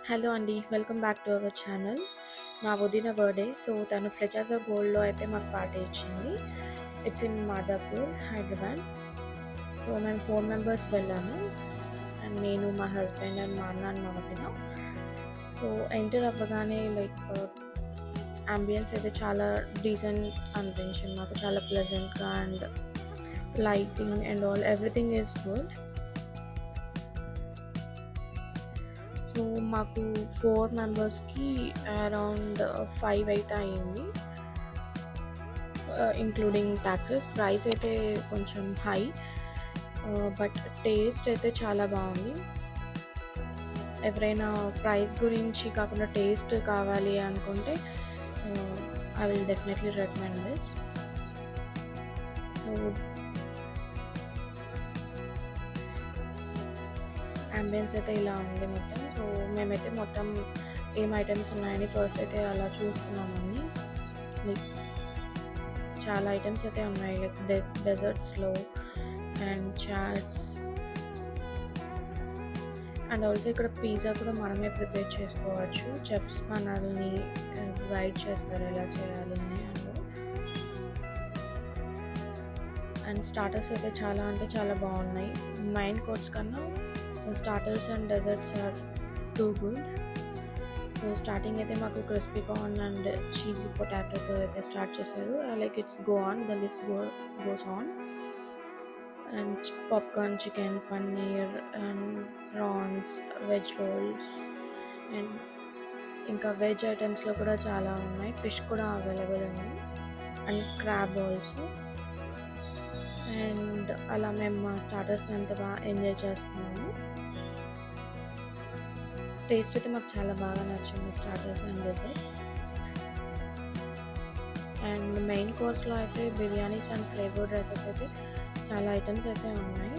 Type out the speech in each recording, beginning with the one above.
Hello అండి. Welcome back to our channel. మా వదిన బర్త్‌డే. సో, తను ఫ్లెచర్స్ గోల్డ్‌లో అయితే మాకు పార్టీ ఇచ్చింది. It's in Madhapur, Hyderabad. So, మేము 4 మెంబర్స్ వెళ్ళాము. అండ్ నేను, మా హస్బెండ్ అండ్ మా అన్న అండ్ మా వదిన. సో, ఎంటర్ అవ్వగానే యాంబియన్స్ అయితే చాలా డీసెంట్ అనిపించింది నాకు. చాలా ప్లెజెంట్‌గా and lighting and all everything is good. So మాకు 4 మెంబర్స్‌కి అరౌండ్ 5 అయితే అయింది. Including taxes. ప్రైస్ అయితే కొంచెం హై. బట్ టేస్ట్ అయితే చాలా బాగుంది. ఎవరైనా ప్రైస్ గురించి కాకుండా టేస్ట్ కావాలి అనుకుంటే I will definitely recommend this. So ambience అయితే ఇలా ఉంది మొత్తం. సో మేమైతే మొత్తం ఏం ఐటమ్స్ ఉన్నాయని ఫస్ట్ అయితే అలా చూసుకున్నామని. లైక్ చాలా ఐటమ్స్ అయితే ఉన్నాయి, లైక్ డెజర్ట్స్లో అండ్ చాట్స్ అండ్ ఆల్సో ఇక్కడ పిజ్జా కూడా మనమే ప్రిపేర్ చేసుకోవచ్చు. చెఫ్స్ మనల్ని గైడ్ చేస్తారు ఎలా చేయాలి అని. అండ్ స్టార్టర్స్ అయితే చాలా అంటే చాలా బాగున్నాయి. మెయిన్ కోర్స్ కన్నా starters and desserts are too good. So starting అయితే మాకు క్రిస్పీ కార్న్ అండ్ చీజీ పొటాటోతో అయితే స్టార్ట్ చేశారు. Like it's go on, the list goes on. And popcorn, chicken, paneer and prawns, veg rolls and ఇంకా veg ఐటమ్స్లో కూడా చాలా ఉన్నాయి. ఫిష్ కూడా అవైలబుల్ ఉంది అండ్ క్రాబ్ ఆల్సో. అండ్ అలా మేము మా స్టార్టర్స్ని అంత బాగా ఎంజాయ్ చేస్తున్నాము. టేస్ట్ అయితే మాకు చాలా బాగా నచ్చింది, starters and desserts. And main కోర్స్లో అయితే బిర్యానీస్ అండ్ ఫ్లేవర్డ్ రైసెస్ అయితే చాలా ఐటమ్స్ అయితే ఉన్నాయి.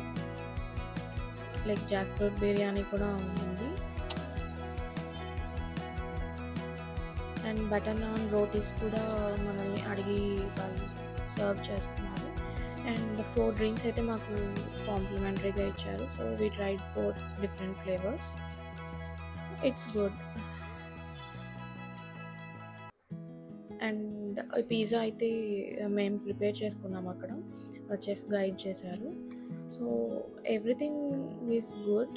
లైక్ జాక్ ఫ్రూట్ బిర్యానీ కూడా ఉంది అండ్ బటర్ నాన్, రోటీస్ కూడా మనల్ని అడిగి వాళ్ళు సర్వ్ చేస్తున్నారు. అండ్ 4 డ్రింక్స్ అయితే మాకు కాంప్లిమెంటరీగా ఇచ్చారు. So we tried 4 different flavours. It's good. And pizza అయితే మేము ప్రిపేర్ చేసుకున్నాం అక్కడ. చెఫ్ గైడ్ చేశారు. So everything is good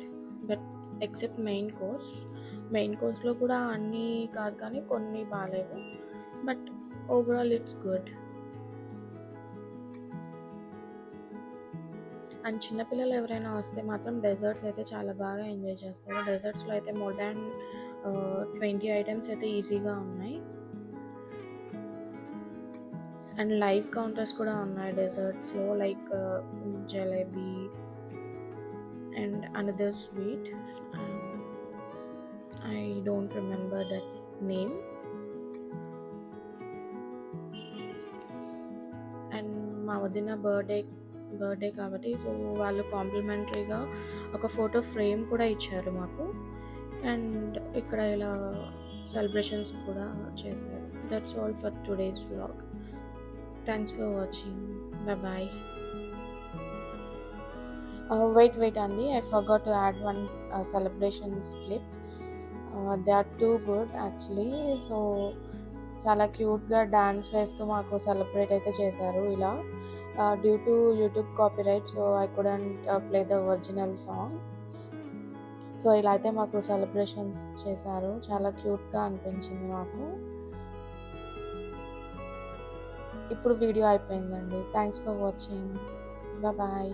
but except main కోర్స్లో కూడా అన్నీ కాదు కానీ కొన్ని బాగాలేవు. But overall it's good. And చిన్నపిల్లలు ఎవరైనా వస్తే మాత్రం డెజర్ట్స్ అయితే చాలా బాగా ఎంజాయ్ చేస్తారు. డెజర్ట్స్లో అయితే మోర్ దాన్ 20 ఐటమ్స్ అయితే ఈజీగా ఉన్నాయి. అండ్ లైవ్ కౌంటర్స్ కూడా ఉన్నాయి డెజర్ట్స్లో, like jalebi and another sweet. I don't remember that name. And మా వదిన బర్త్డే కాబట్టి సో వాళ్ళు కాంప్లిమెంటరీగా ఒక ఫోటో ఫ్రేమ్ కూడా ఇచ్చారు మాకు. అండ్ ఇక్కడ ఇలా సెలబ్రేషన్స్ కూడా చేశారు. That's all for today's vlog. Thanks for watching. Bye. Wait అండి, I forgot to add one celebrations clip. They are too good actually. So చాలా క్యూట్గా డాన్స్ వేస్తూ మాకు సెలబ్రేట్ అయితే చేశారు ఇలా. Due to YouTube copyright so I couldn't play the original song. So ఇలా అయితే మాకు సెలబ్రేషన్స్ చేశారు. చాలా క్యూట్గా అనిపించింది మాకు. ఇప్పుడు వీడియో అయిపోయిందండి. Thanks for watching. బాయ్.